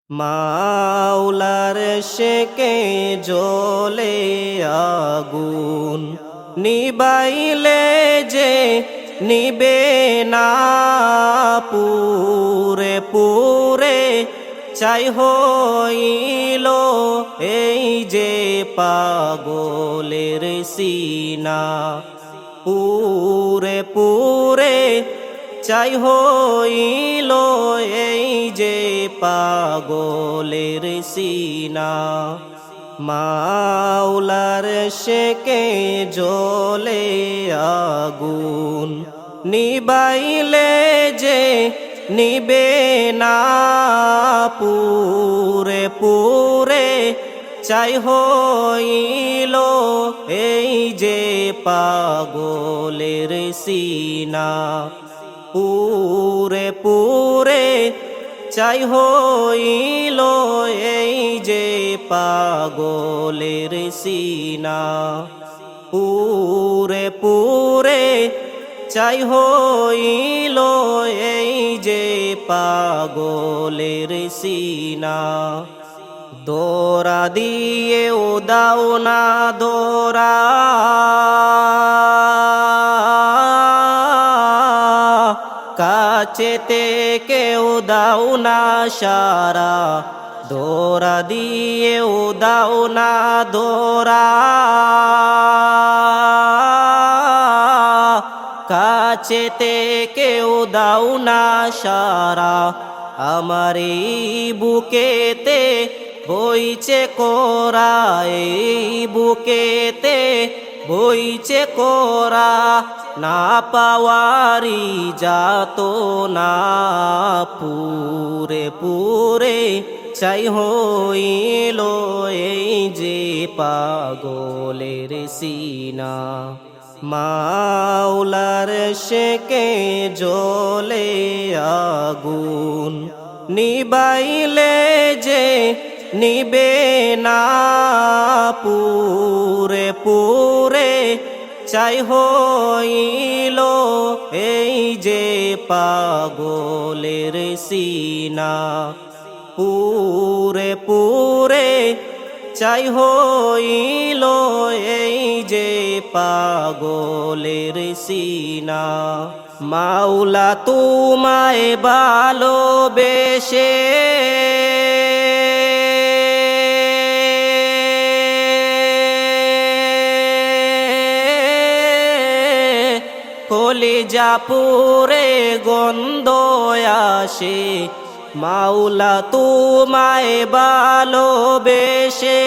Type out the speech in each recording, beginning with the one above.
মাওলার শেকে জ্বলে আগুন, নিবাইলে যে নিবে না, পুরে পুরে চাই হইল এই যে পাগলের সিনা। পুরে পুরে চাই হইল এই যে পাগলের সিনা। মাওলার শেকে জ্বলে আগুন, নিবাইলে যে নিবে না, পুরে পুরে চাই হইল এই যে পাগলের সিনা। পুরে পুরে চাই হইল এই যে পাগলের সিনা। পুরে পুরে চাই হইল এই যে পাগলের সিনা। দোরা দিয়ে ও দাও না দোরা, কাছেতে কেউ দাও না সারা। দোরা দিয়ে ও দাও না দোরা, কাছেতে কেউ দাও না সারা। আমার এই বুকেতে বইছে কোরা, এই বুকেতে বইছে কোরা, না পাওয়ারি যাত না। পুরে পুরে চাই হইল এই যে পাগলের সিনা। মাওলার শেকে জ্বলে আগুন, নিবাইলে যে নিবে না, পুরে পুরে চাই হইল এই যে পাগলের সিনা। পুরে পুরে চাই হইল এই যে পাগলের সিনা। মাওলা তোমায় ভালোবেসে কলিজা পুরে গন্ধ আসে। মাওলা তোমায় ভালোবেসে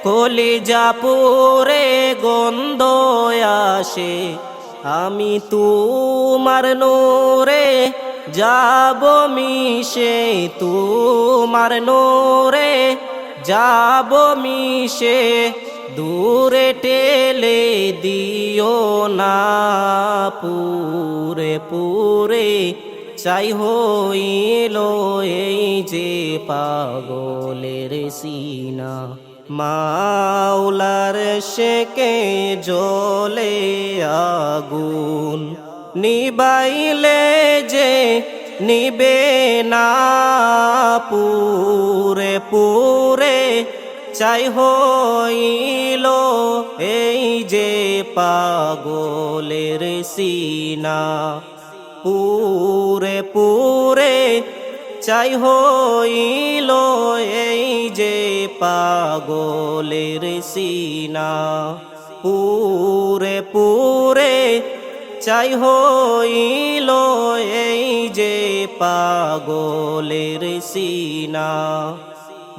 কলিজা পুরে গন্ধ আসে। আমি তোমার নূরে যাব মিশে, তোমার নূরে যাব মিশে। দূরে টেলে দিও না, পুরে পুরে চাই হইল এই যে পাগলের সিনা। মাওলার শেকে জ্বলে আগুন, নিবাইলে যে নিবে না, পুরে পুরে চাই হইল এই যে পাগলের সিনা। পুরে পুরে চাই হইল এই যে পাগলের সিনা। পুরে পুরে চাই হইল এই যে পাগলের সিনা।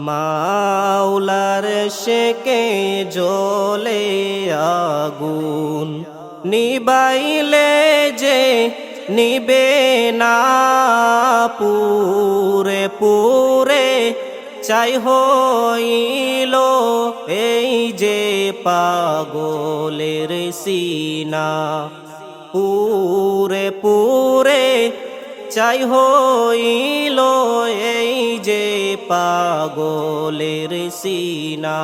মাওলার শেকে জ্বলে আগুন, নিবাইলে যে নিবে না, পুরে পুরে চাই হইল এই যে পাগলের সিনা। পুরে পুরে চাই হইল এই যে পাগলের সিনা।